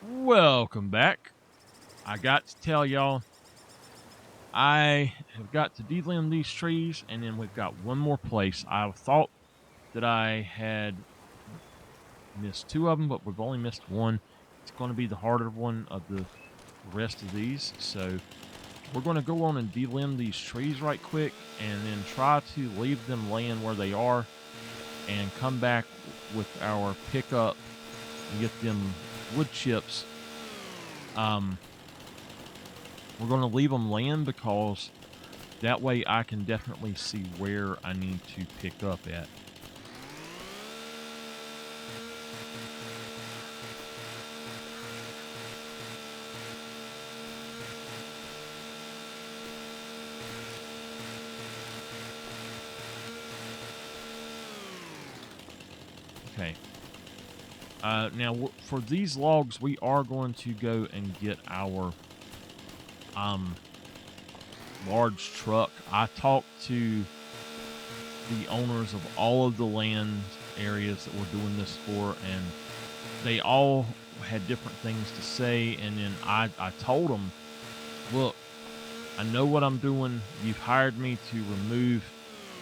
Welcome back. I got to tell y'all, I have got to delimb these trees, and then we've got one more place. I thought that I had missed two of them, but we've only missed one. It's going to be the harder one of the rest of these. So we're going to go on and delimb these trees right quick, and then try to leave them laying where they are, and come back with our pickup and get them wood chips. We're going to leave them laying because that way I can definitely see where I need to pick up at. Okay. Now, for these logs, we are going to go and get our large truck. I talked to the owners of all of the land areas that we're doing this for, and they all had different things to say. And then I told them, look, I know what I'm doing. You've hired me to remove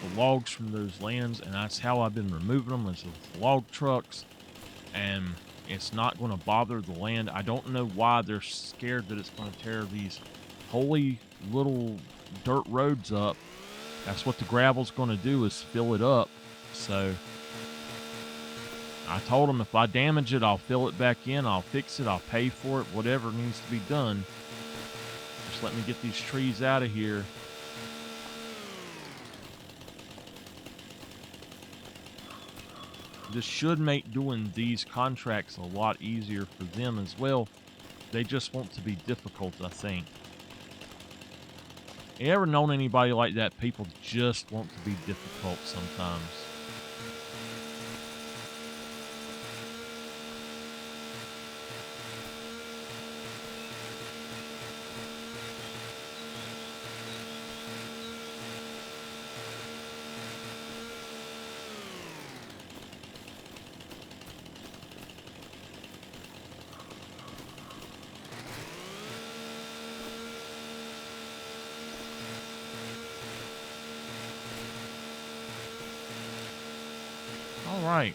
the logs from those lands, and that's how I've been removing them, is with log trucks. And it's not going to bother the land. I don't know why they're scared that it's going to tear these holy little dirt roads up. That's what the gravel's going to do, is fill it up. So I told them, if I damage it, I'll fill it back in, I'll fix it, I'll pay for it, whatever needs to be done. Just let me get these trees out of here. This should make doing these contracts a lot easier for them as well. They just want to be difficult, I think. You ever known anybody like that? People just want to be difficult sometimes. All right.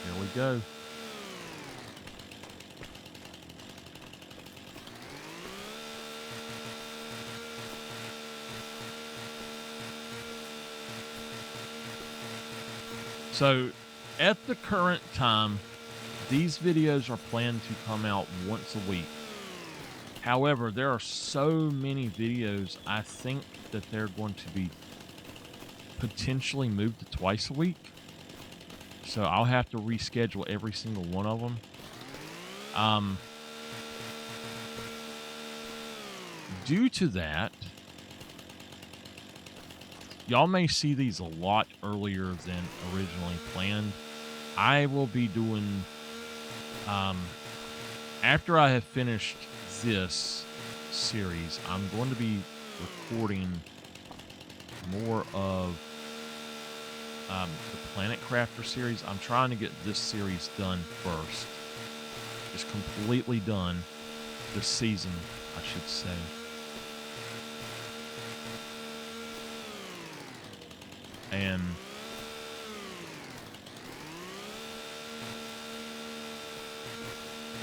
Here we go. So, at the current time, these videos are planned to come out once a week. However, there are so many videos, I think that they're going to be potentially moved to twice a week. So I'll have to reschedule every single one of them. Due to that, y'all may see these a lot earlier than originally planned. I will be doing, after I have finished this series, I'm going to be recording more of the Planet Crafter series. I'm trying to get this series done first. Just completely done this season, I should say. And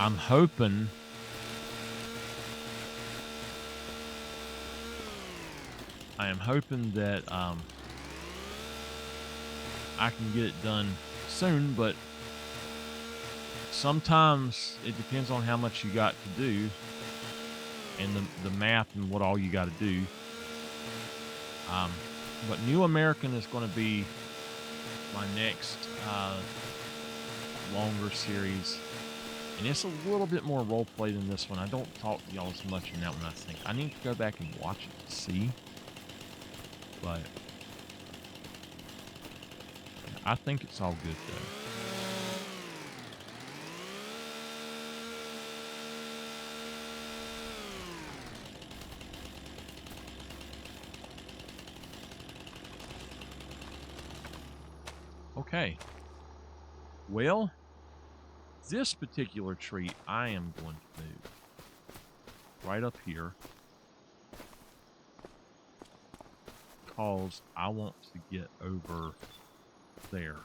I'm hoping that I can get it done soon, but sometimes it depends on how much you got to do and the math and what all you got to do. But New American is going to be my next longer series, and it's a little bit more roleplay than this one. I don't talk to y'all as much in that one, I think. I need to go back and watch it to see, but I think it's all good though. Okay. Well, this particular tree I am going to move right up here because I want to get over there.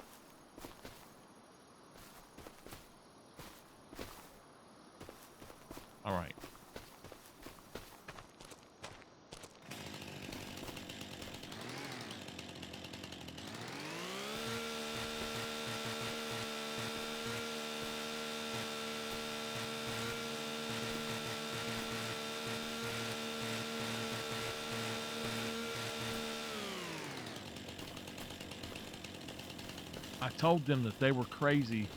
All right. I told them that they were crazy.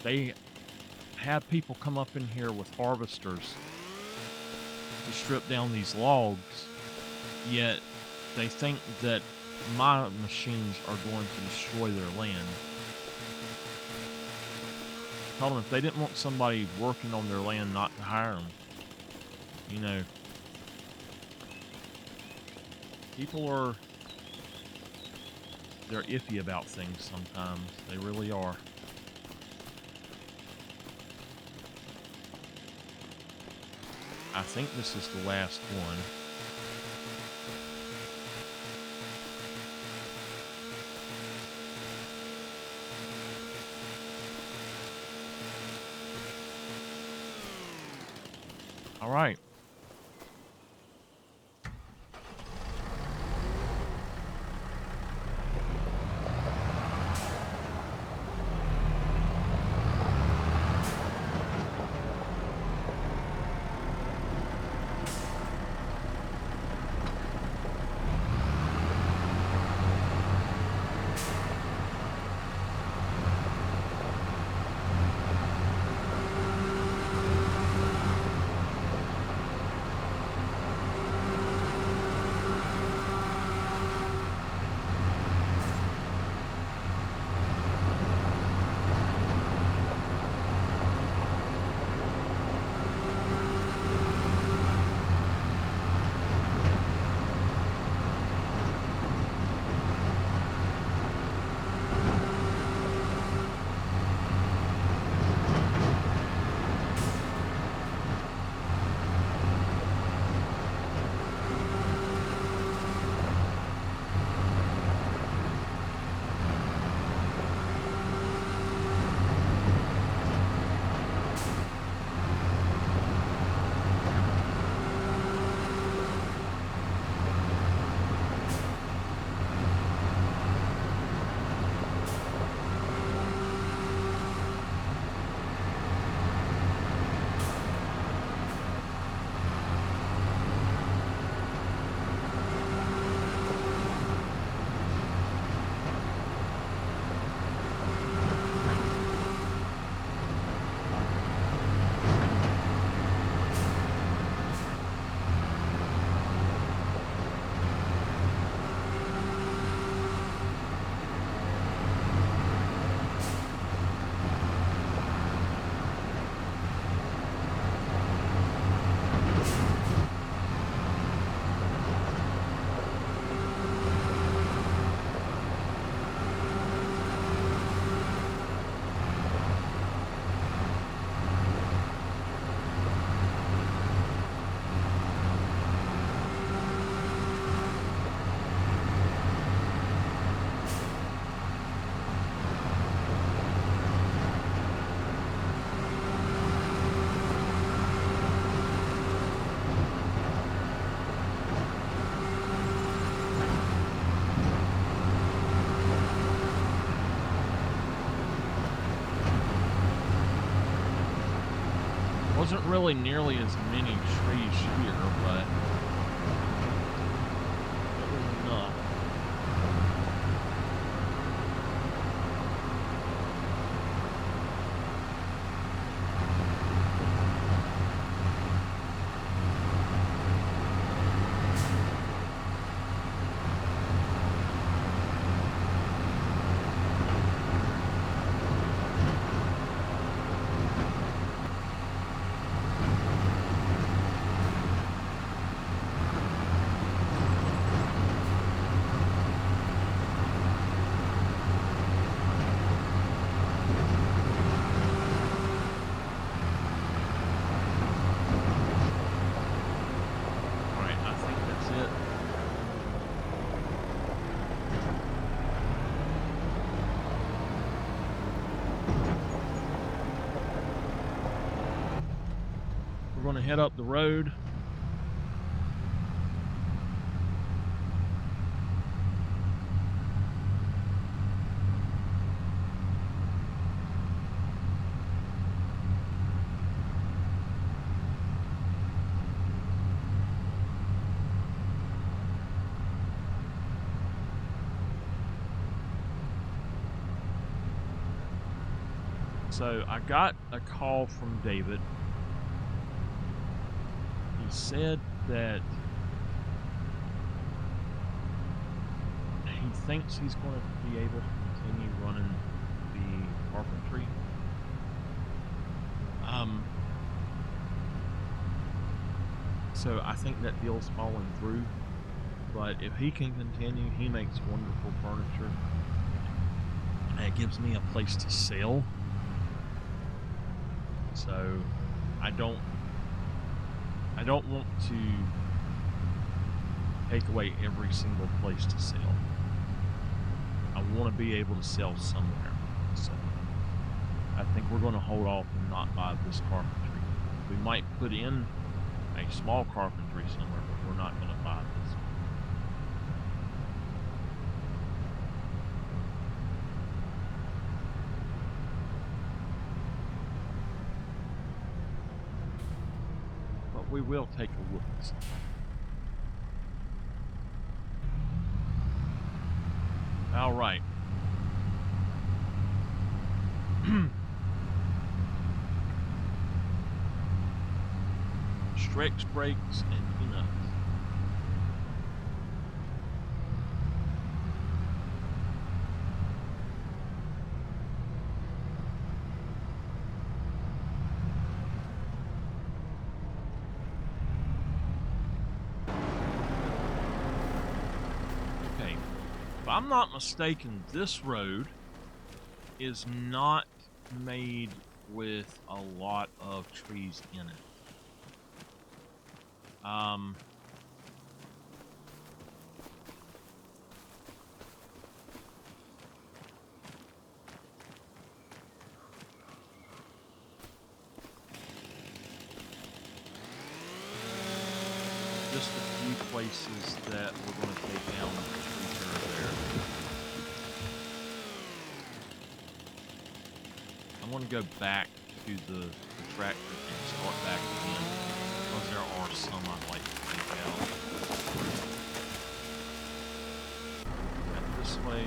They had people come up in here with harvesters to strip down these logs, yet they think that my machines are going to destroy their land. I told them if they didn't want somebody working on their land, not to hire them. You know, people are, they're iffy about things sometimes. They really are. I think this is the last one. All right. Wasn't really nearly as many trees here, but it was enough. head up the road. So I got a call from David. He said that he thinks he's going to be able to continue running the carpentry. So I think that deal's falling through. But if he can continue, he makes wonderful furniture. And it gives me a place to sell. So I don't want to take away every single place to sell. I want to be able to sell somewhere. So I think we're going to hold off and not buy this carpentry. We might put in a small carpentry somewhere, but we're not going to buy this one. We will take a look at something. All right. Stretch brakes and peanuts. If I'm not mistaken, this road is not made with a lot of trees in it. Just a few places that we're going to take down the trees that are there. I'm going to go back to the tractor and start back again because there are some I'd like to take out. Back this way.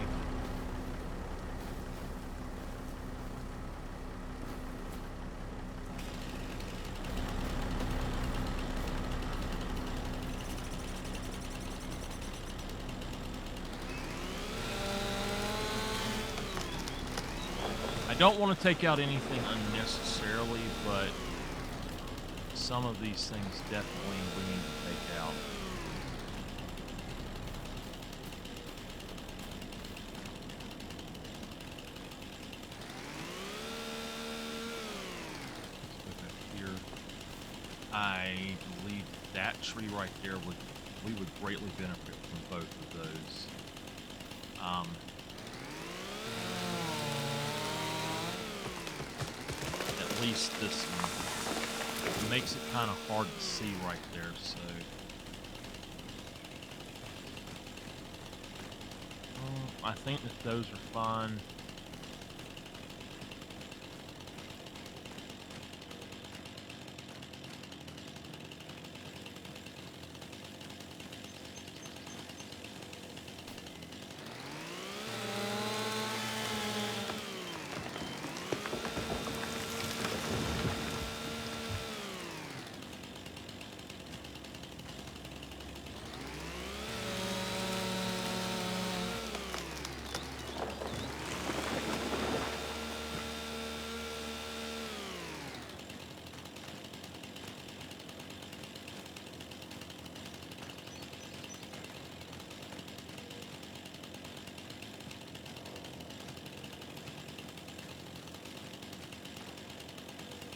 I don't want to take out anything unnecessarily, but some of these things definitely we need to take out. Let's go back here. I believe that tree right there we would greatly benefit from both of those. At least this one. It makes it kind of hard to see right there, so. I think that those are fine.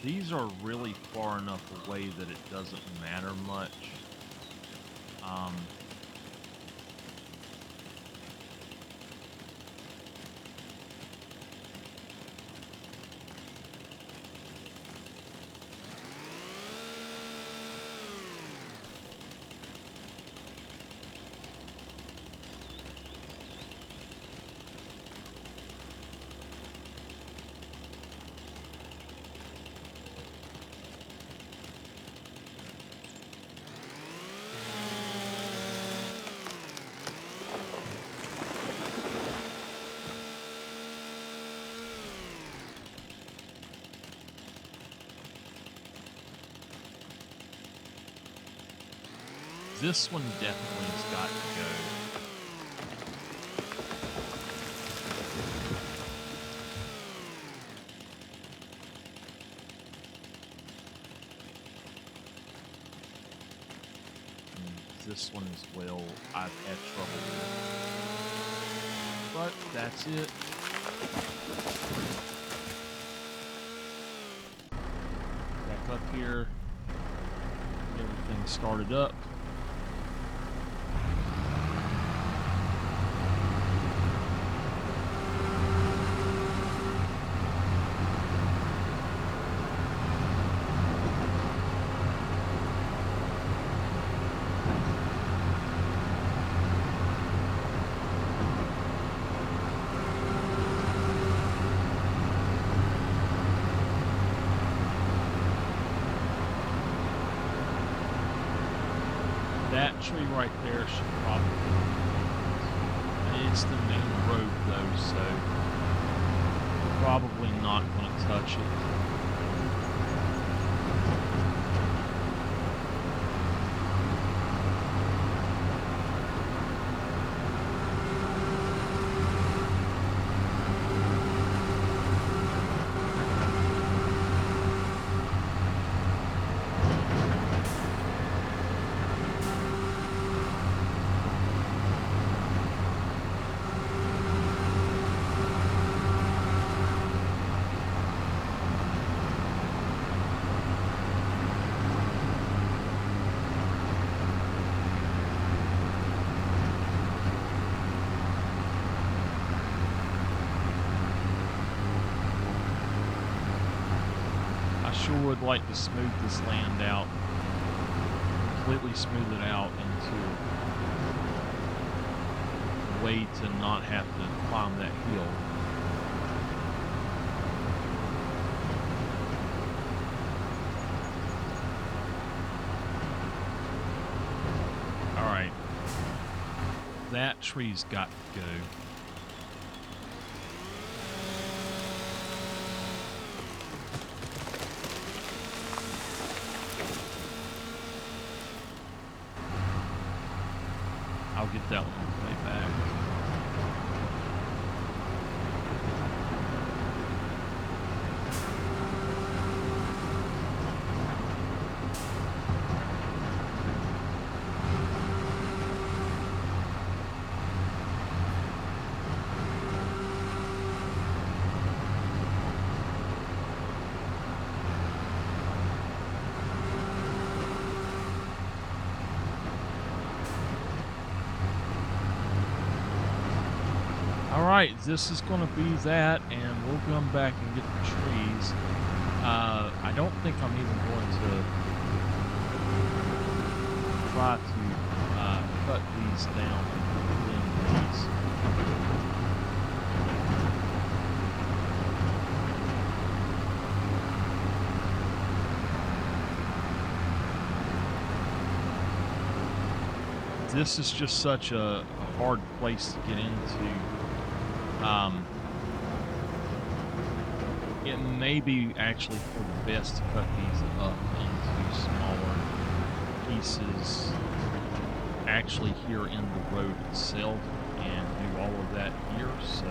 These are really far enough away that it doesn't matter much. This one definitely has got to go. This one as well, I've had trouble with. But that's it. Back up here. Everything started up. That tree right there should probably, it's the main road though, so probably not going to touch it. I sure would like to smooth this land out, completely smooth it out into a way to not have to climb that hill. All right, that tree's got to go. I'll get that one on the way back. Alright, this is going to be that, and we'll come back and get the trees. I don't think I'm even going to try to cut these down and put in these. This is just such a hard place to get into. It may be actually for the best to cut these up into smaller pieces actually here in the road itself and do all of that here. So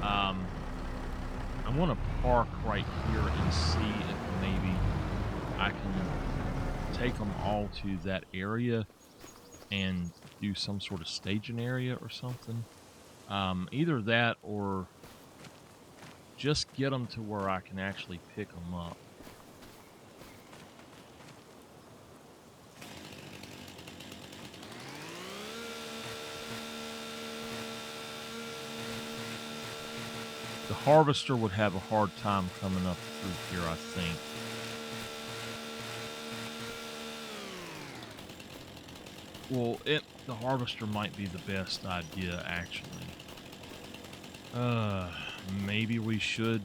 I'm going to park right here and see if maybe I can take them all to that area and do some sort of staging area or something. Either that or just get them to where I can actually pick them up. The harvester would have a hard time coming up through here, I think. Well, the harvester might be the best idea, actually. Maybe we should.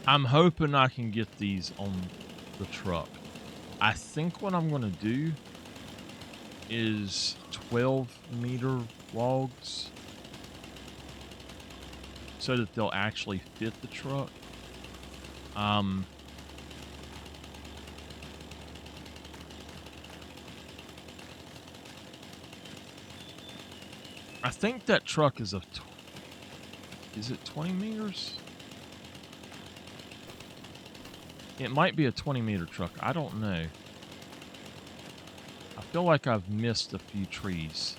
I'm hoping I can get these on the truck. I think what I'm going to do is 12-meter logs so that they'll actually fit the truck. I think that truck is is it 20 meters? It might be a 20-meter truck. I don't know. I feel like I've missed a few trees.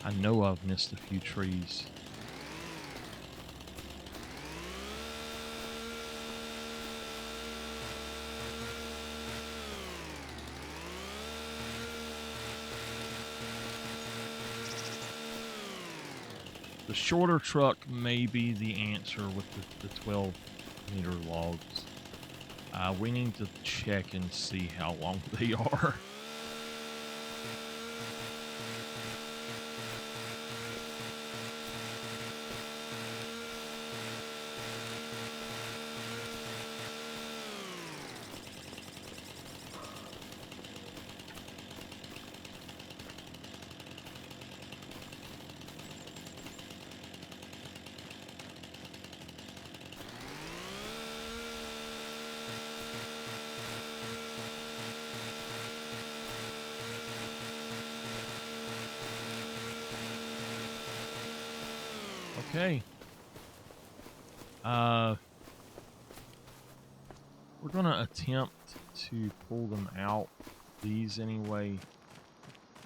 I know I've missed a few trees. The shorter truck may be the answer with the 12-meter logs. We need to check and see how long they are. Okay. We're gonna attempt to pull them out. These anyway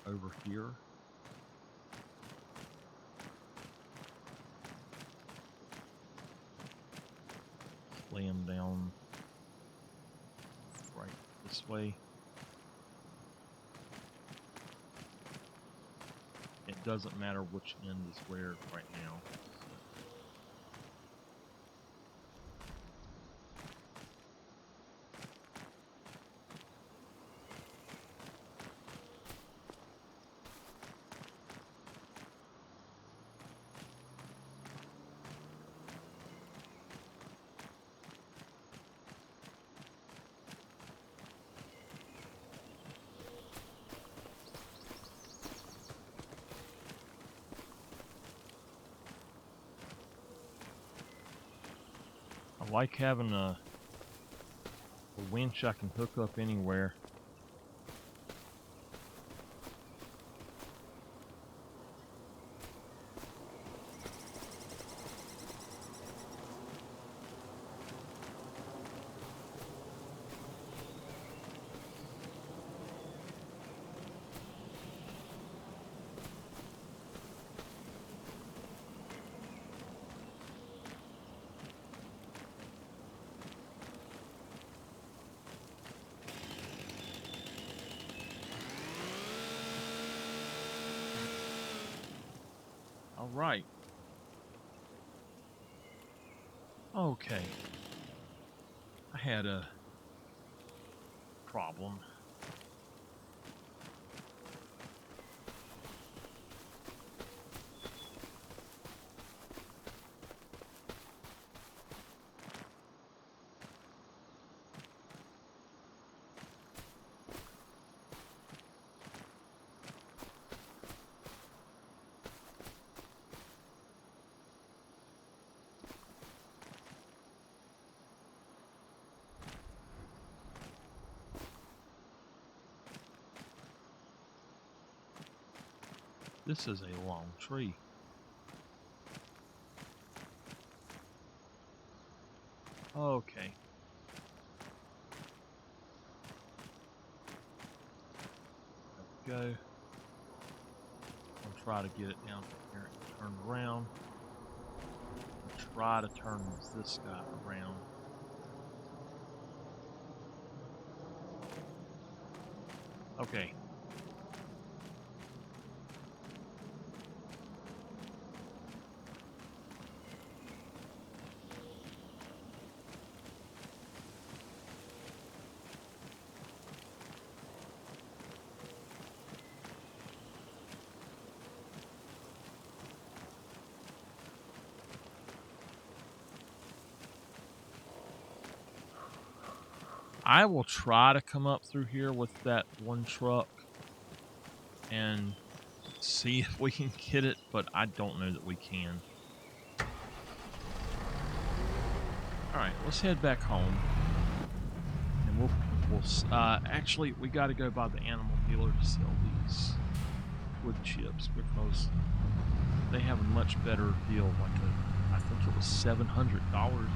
over here. Lay them down right this way. It doesn't matter which end is where right now. I like having a winch I can hook up anywhere. All right. Okay. I had a problem. This is a long tree. Okay. There we go. I'll try to get it down here and turn around. try to turn this guy around. Okay. I will try to come up through here with that one truck and see if we can get it, but I don't know that we can. All right, let's head back home, and we'll actually we got to go by the animal dealer to sell these wood chips because they have a much better deal. I think it was $700 more.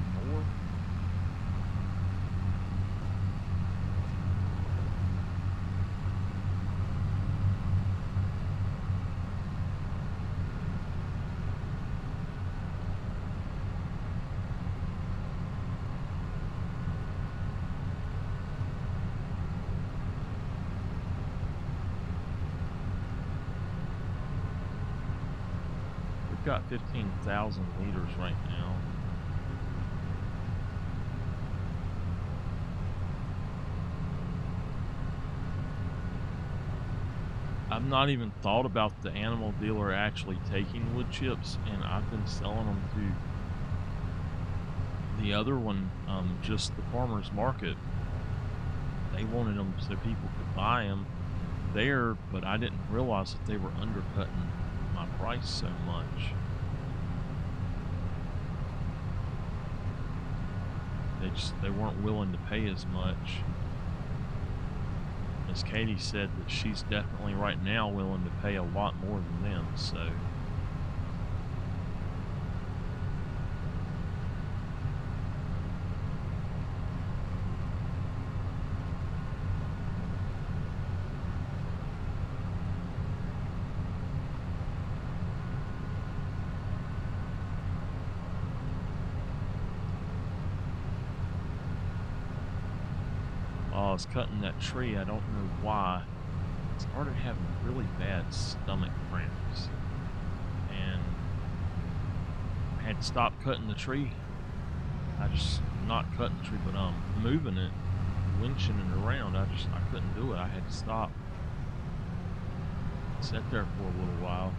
Got 15,000 liters right now. I've not even thought about the animal dealer actually taking wood chips, and I've been selling them to the other one, just the farmer's market. They wanted them so people could buy them there, but I didn't realize that they were undercutting my price so much. They weren't willing to pay as much. As Katie said, that she's definitely right now willing to pay a lot more than them, so while I was cutting that tree, I don't know why, I started having really bad stomach cramps, and I had to stop cutting the tree. Not cutting the tree, but moving it, winching it around. I couldn't do it. I had to stop. Sat there for a little while.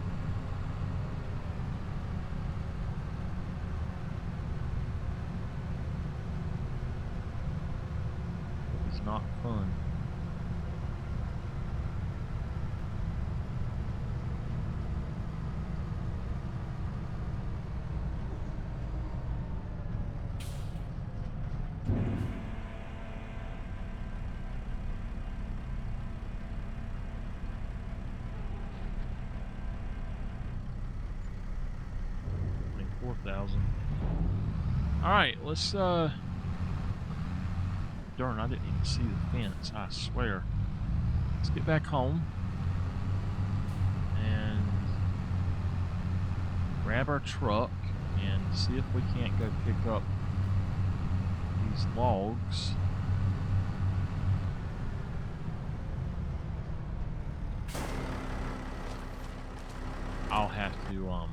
It was not fun. Alright, let's darn, I didn't even see the fence, I swear. Let's get back home and grab our truck and see if we can't go pick up these logs. I'll have to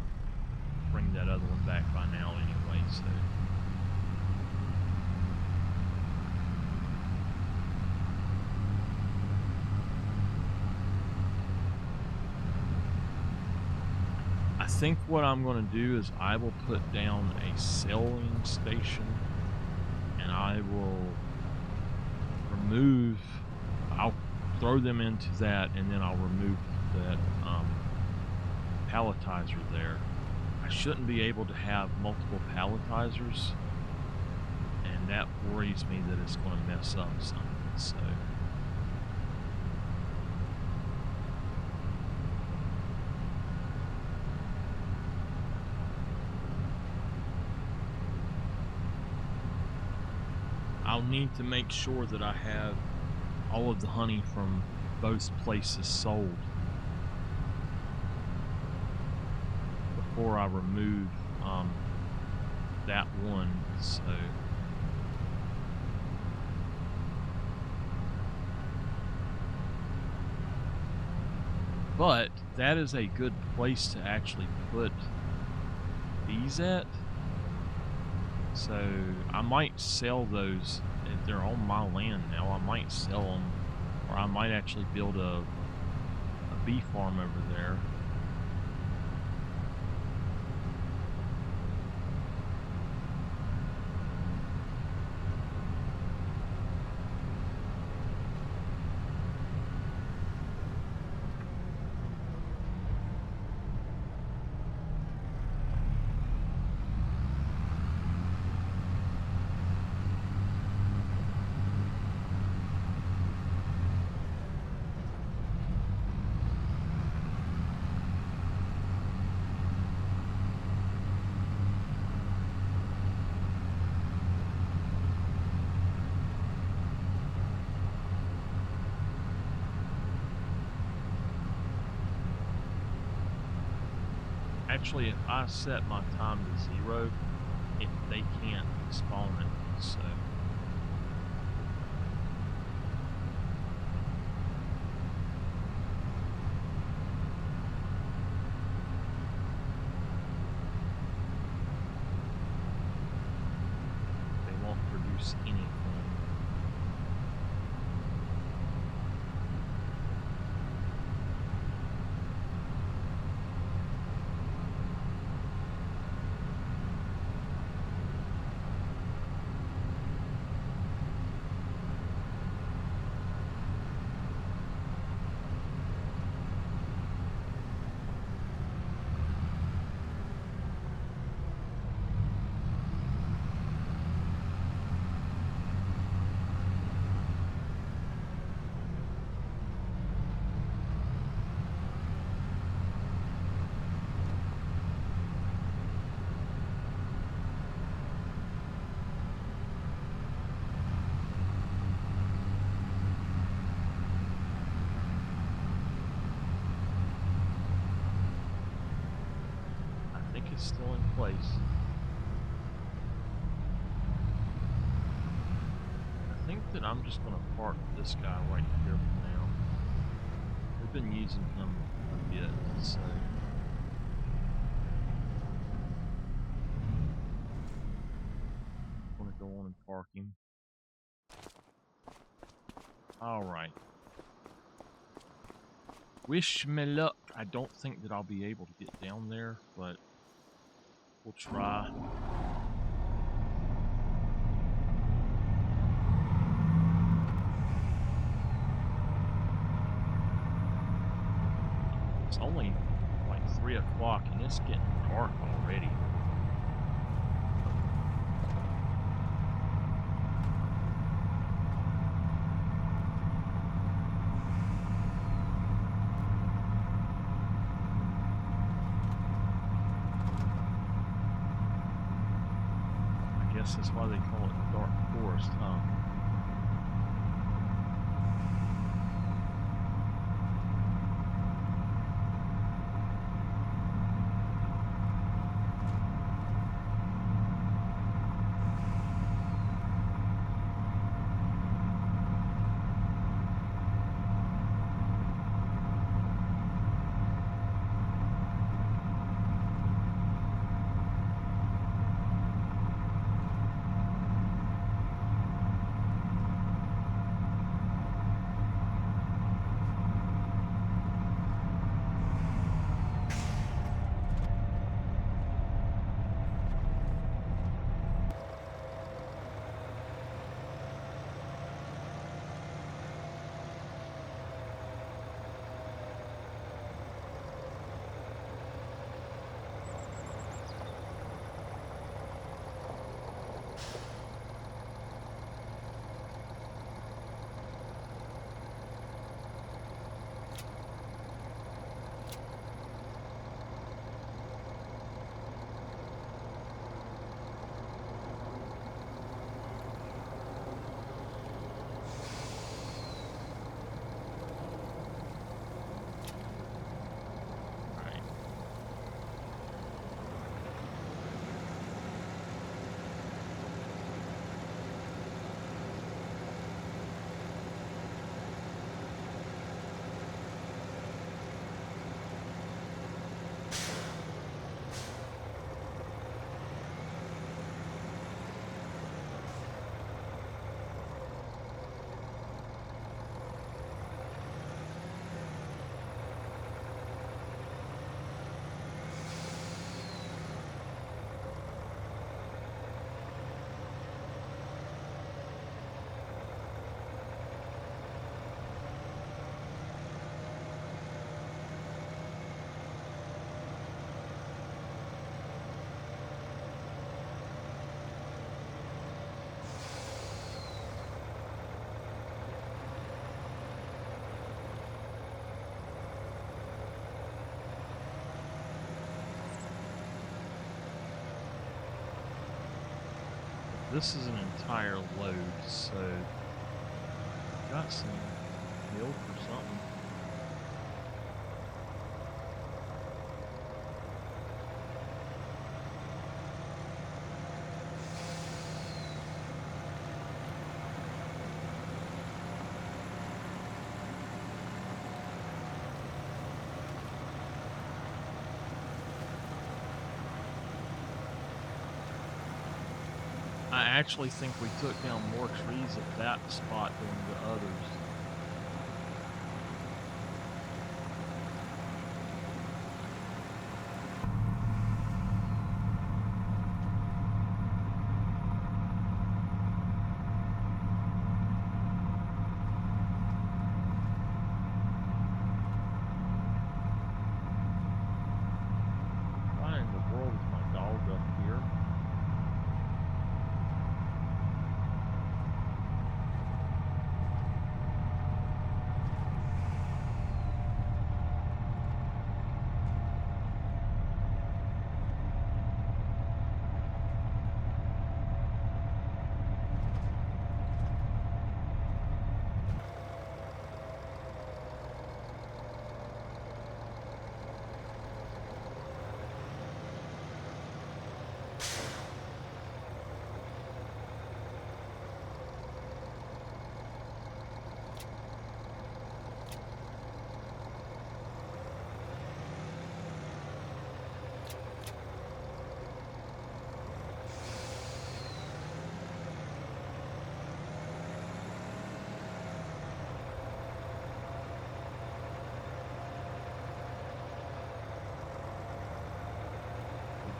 bring that other one back by now anyway, so I think what I'm going to do is I will put down a selling station, and I will I'll throw them into that, and then I'll remove that palletizer there. I shouldn't be able to have multiple palletizers, and that worries me that it's going to mess up something, so I'll need to make sure that I have all of the honey from both places sold before I remove that one. So but that is a good place to actually put these at. So I might sell those if they're on my land now. I might sell them, or I might actually build a bee farm over there. Actually, if I set my time to 0, they can't spawn it, so. They won't produce anything. Is still in place. I think that I'm just going to park this guy right here for now. We've been using him a bit, so. I'm going to go on and park him. Alright. Wish me luck. I don't think that I'll be able to get down there, but we'll try. It's only like 3 o'clock and it's getting dark already. I guess that's why they call it dark forest, huh? this is an entire load, so got some milk or something. I actually think we took down more trees at that spot than the others. Why in the world is my dog up here?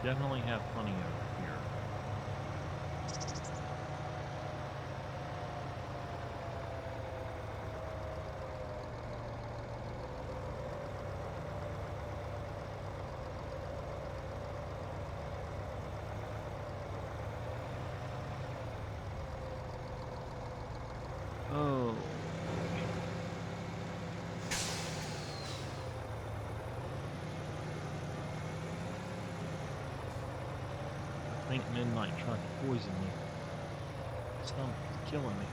Definitely have plenty over here. Oh. I think Midnight tried to poison me. His stomach is killing me.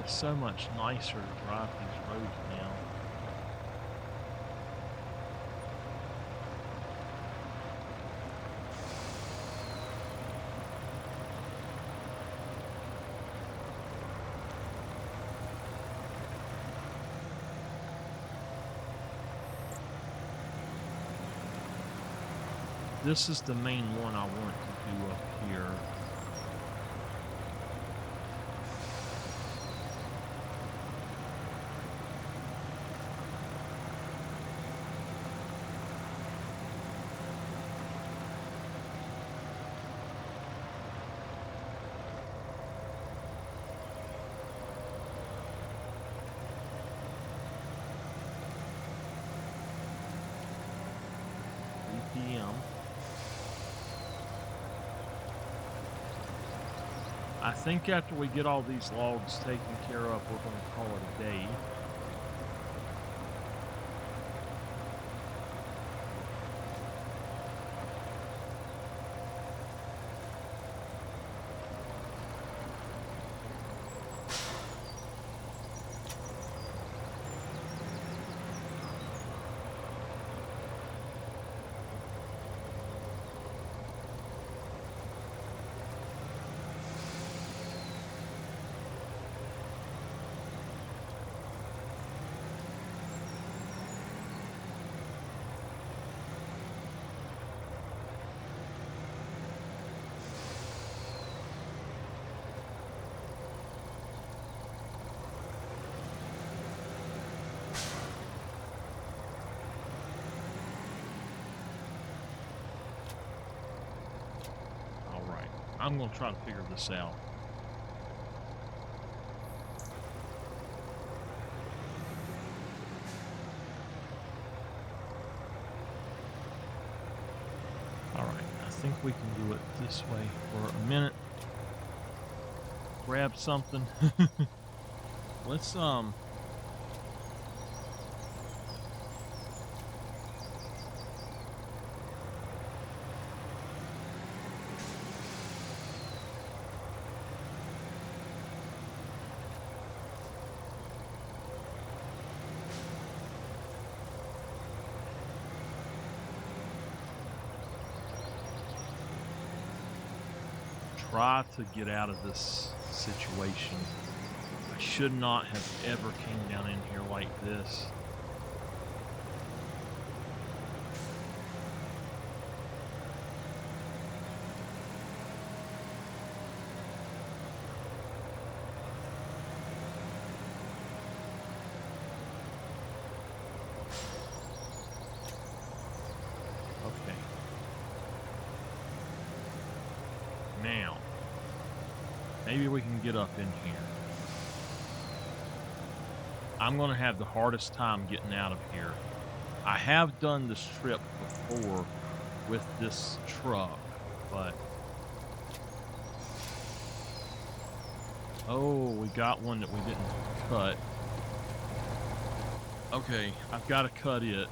It's so much nicer to drive these roads now. This is the main one I want to do up here. PM. I think after we get all these logs taken care of, we're going to call it a day. I'm going to try to figure this out. All right, I think we can do it this way for a minute. grab something. Let's try to get out of this situation. I should not have ever came down in here like this. Okay. Now, maybe we can get up in here. I'm going to have the hardest time getting out of here. I have done this trip before with this truck, but... Oh, we got one that we didn't cut. Okay, I've got to cut it.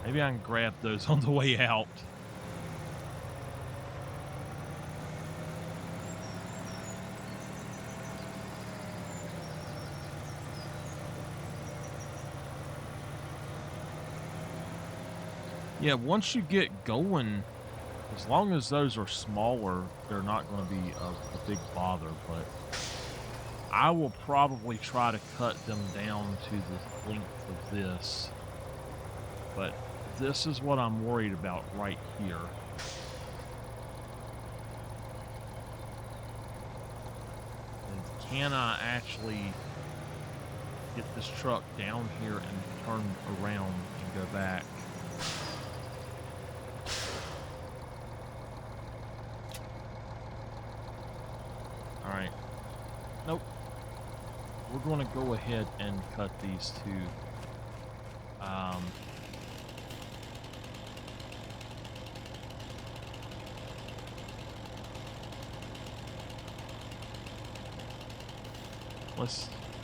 Maybe I can grab those on the way out. Yeah, once you get going, as long as those are smaller, they're not going to be a big bother, but I will probably try to cut them down to the length of this. But this is what I'm worried about right here. And can I actually get this truck down here and turn around and go back? All right. Nope. We're going to go ahead and cut these two.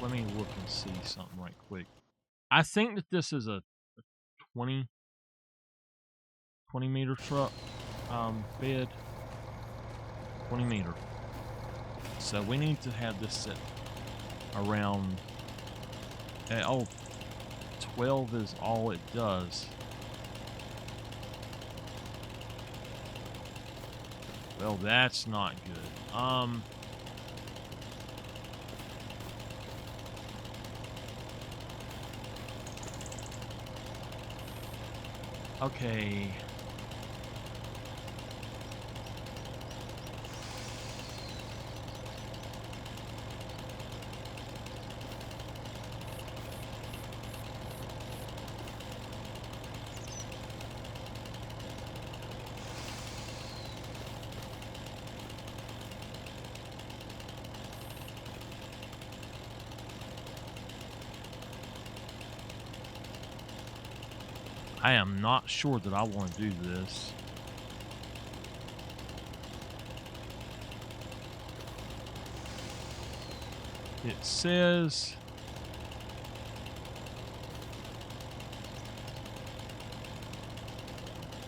Let me look and see something right quick. I think that this is a 20 meter truck bed. 20 meter. So we need to have this set around 12 is all it does. Well, that's not good. Okay. I am not sure that I want to do this. It says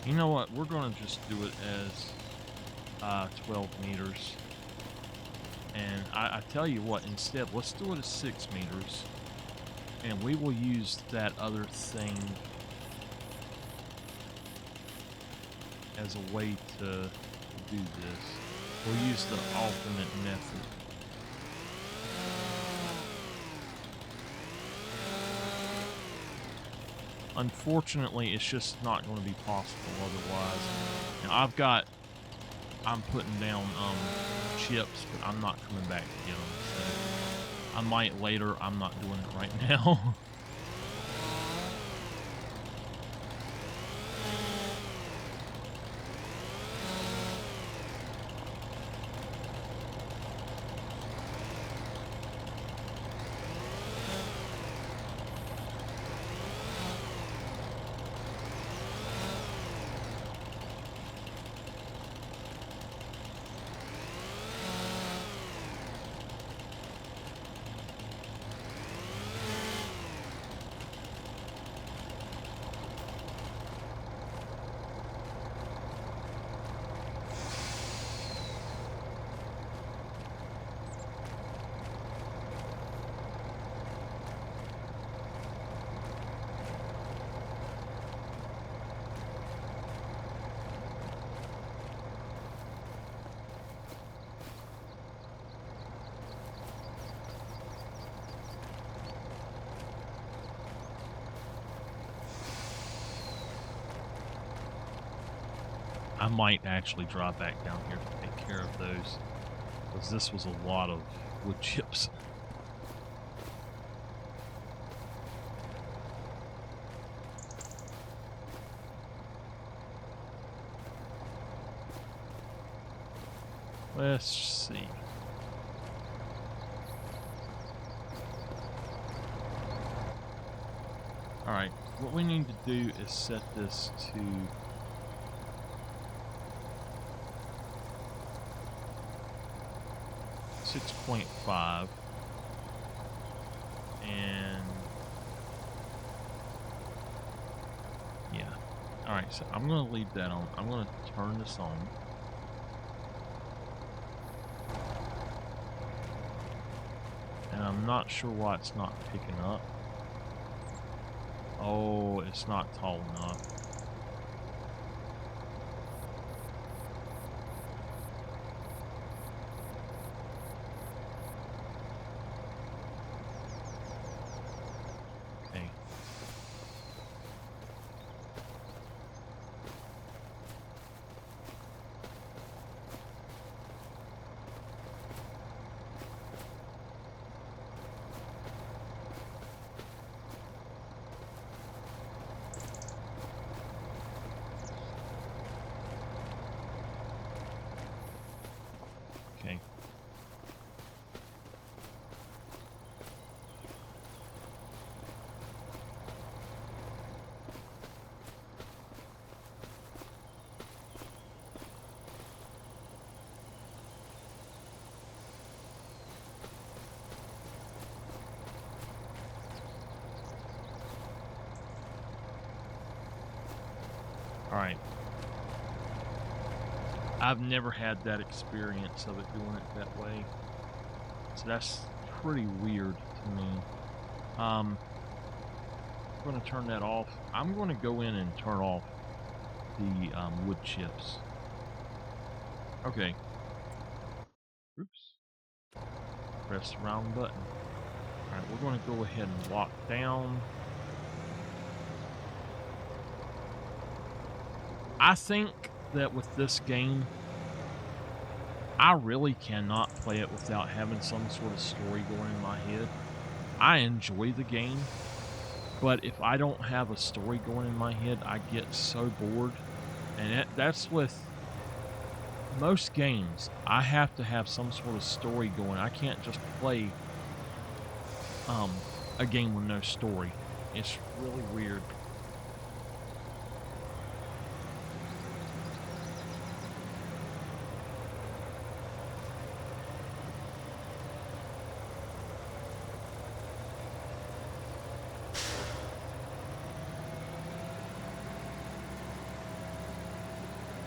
you know what? We're going to just do it as 12 meters. And I tell you what, instead, let's do it as 6 meters. And we will use that other thing as a way to do this. We'll use the alternate method. Unfortunately, it's just not going to be possible otherwise. Now I'm putting down chips, but I'm not coming back to get them. So I might later. I'm not doing it right now. I might actually drive back down here to take care of those, because this was a lot of wood chips. Let's see. Alright, what we need to do is set this to 6.5, and yeah. Alright, so I'm going to leave that on. I'm going to turn this on. And I'm not sure why it's not picking up. Oh, it's not tall enough. Okay. Okay. Alright. I've never had that experience of it doing it that way. So that's pretty weird to me. I'm going to turn that off. I'm going to go in and turn off the wood chips. Okay. Oops. Press the wrong button. Alright, we're going to go ahead and lock down. I think that with this game, I really cannot play it without having some sort of story going in my head. I enjoy the game, but if I don't have a story going in my head, I get so bored. And that's with most games. I have to have some sort of story going. I can't just play a game with no story. It's really weird.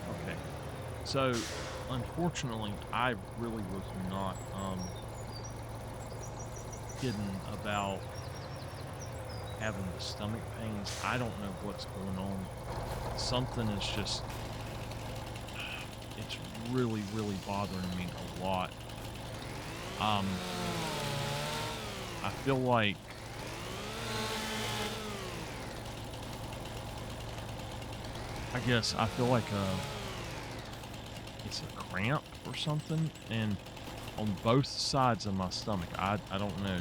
Okay. So, unfortunately, I really was not kidding about having the stomach pains. I don't know what's going on. Something is just, it's really, really bothering me a lot. I feel like I feel like it's a cramp or something, and on both sides of my stomach. I don't know.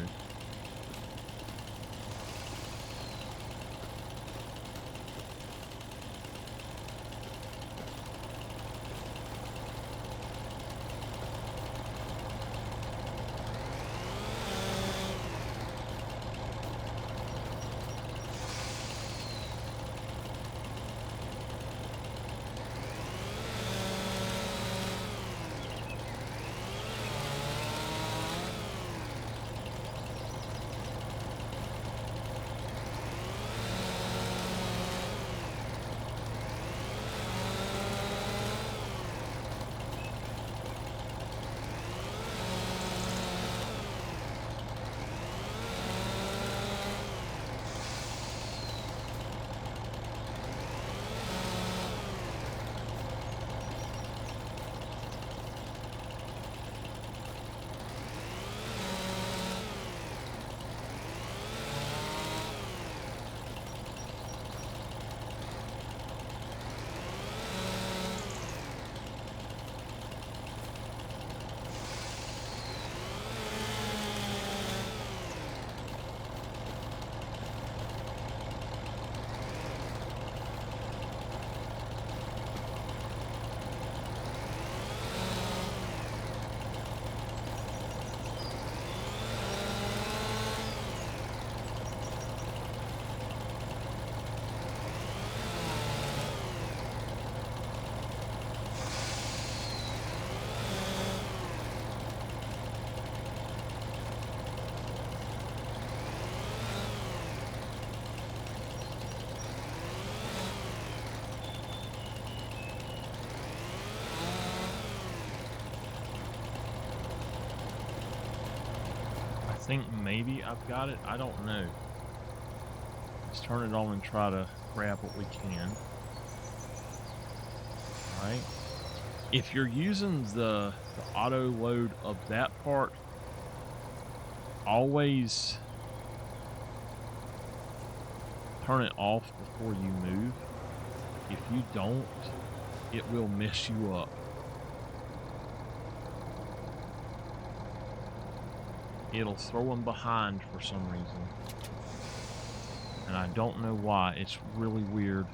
think maybe I've got it. I don't know. Let's turn it on and try to grab what we can. All right. If you're using the auto load of that part, always turn it off before you move. If you don't, it will mess you up. It'll throw them behind for some reason. And I don't know why. It's really weird.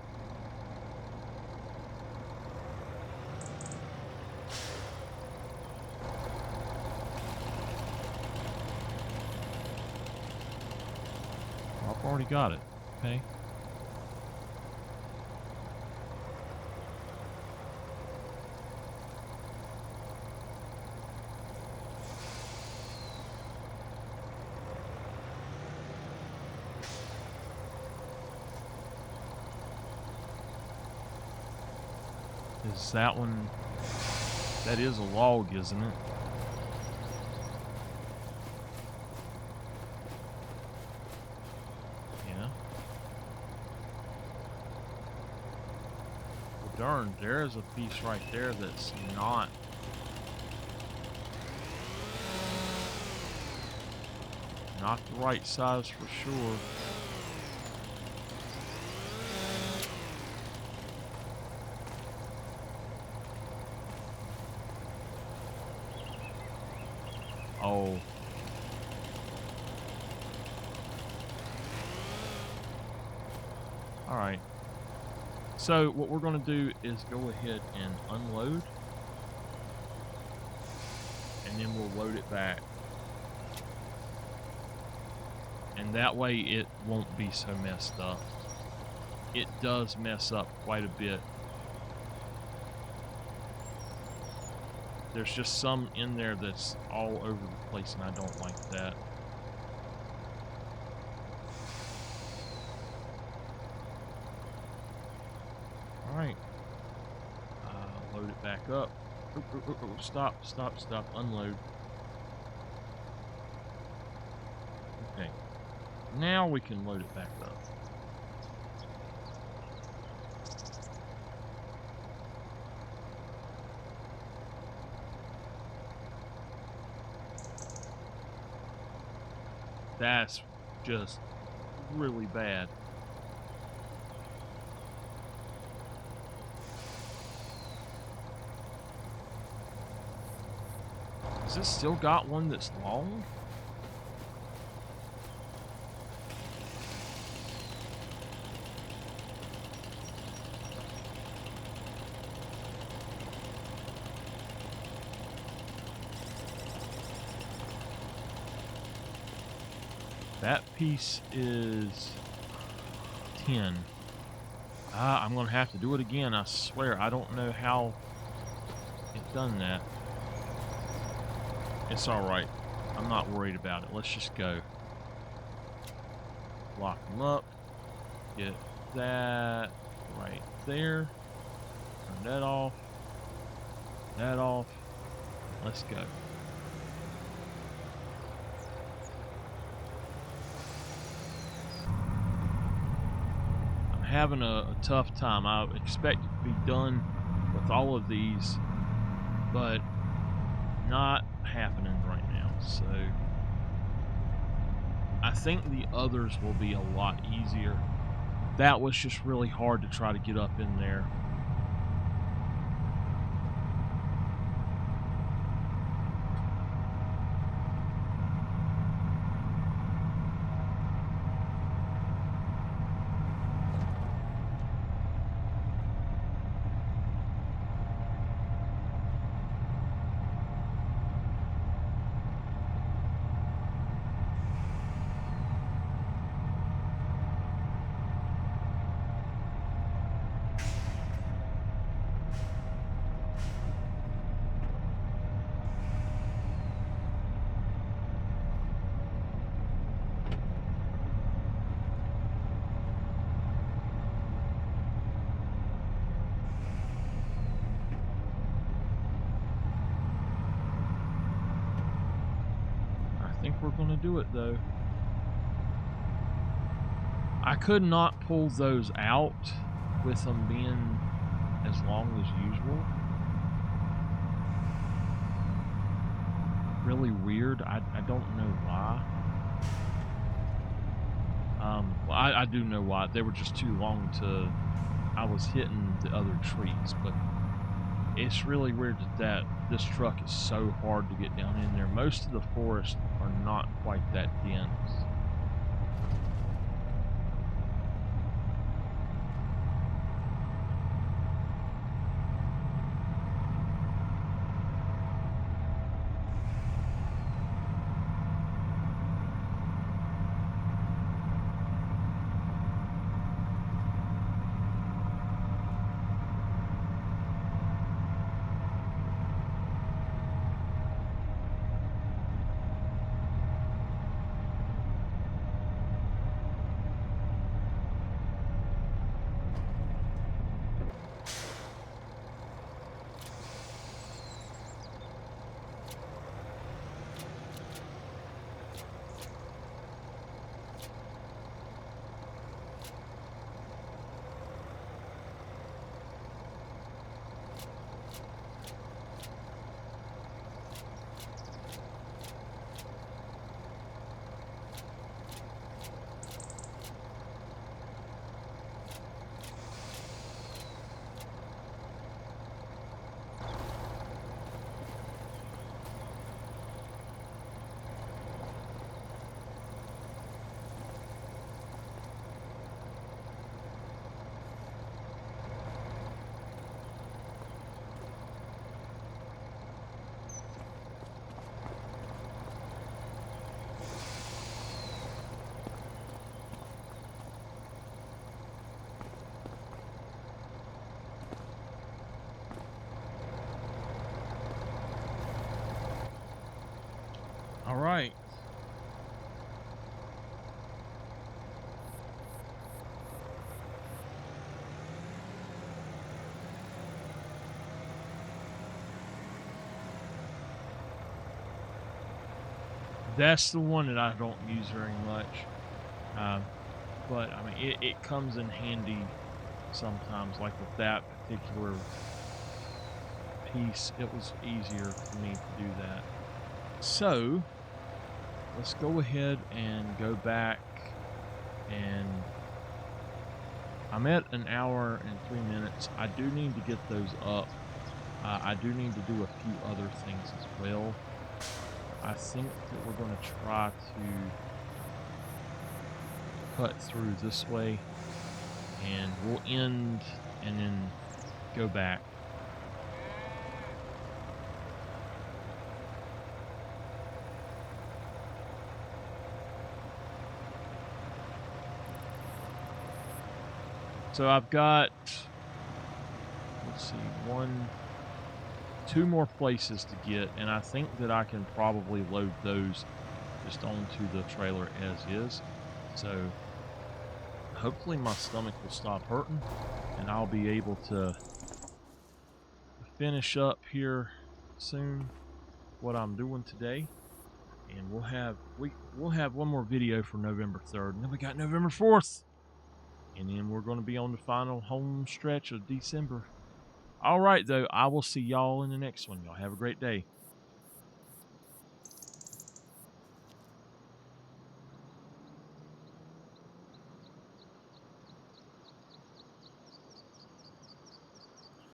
I've already got it. Okay. Is that one? That is a log, isn't it? Yeah. Well, darn, there's a piece right there that's not the right size for sure. Oh. All right. So what we're going to do is go ahead and unload. And then we'll load it back. And that way it won't be so messed up. It does mess up quite a bit. There's just some in there that's all over the place, and I don't like that. All right. Load it back up. Stop. Unload. Okay. Now we can load it back up. That's just really bad. Has this still got one that's long? That piece is 10. I'm going to have to do it again. I swear, I don't know how it done that. It's all right. I'm not worried about it. Let's just go. Lock them up. Get that right there. Turn that off. That off. Let's go. Having a tough time. I expect to be done with all of these, but not happening right now. So I think the others will be a lot easier. That was just really hard to try to get up in there. we're going to do it, though. I could not pull those out with them being as long as usual. Really weird. I don't know why. Well, I do know why. They were just too long to... I was hitting the other trees, but it's really weird that this truck is so hard to get down in there. Most of the forests are not quite that dense. All right. That's the one that I don't use very much. But I mean, it comes in handy sometimes, like with that particular piece, it was easier for me to do that. So let's go ahead and go back, and I'm at an hour and 3 minutes. I do need to get those up. I do need to do a few other things as well. I think that we're going to try to cut through this way, and we'll end and then go back. So I've got, let's see, 2 more places to get, and I think that I can probably load those just onto the trailer as is. So hopefully my stomach will stop hurting, and I'll be able to finish up here soon what I'm doing today, and we'll have one more video for November 3rd, and then we got November 4th, and then we're going to be on the final home stretch of December. All right, though, I will see y'all in the next one. Y'all have a great day.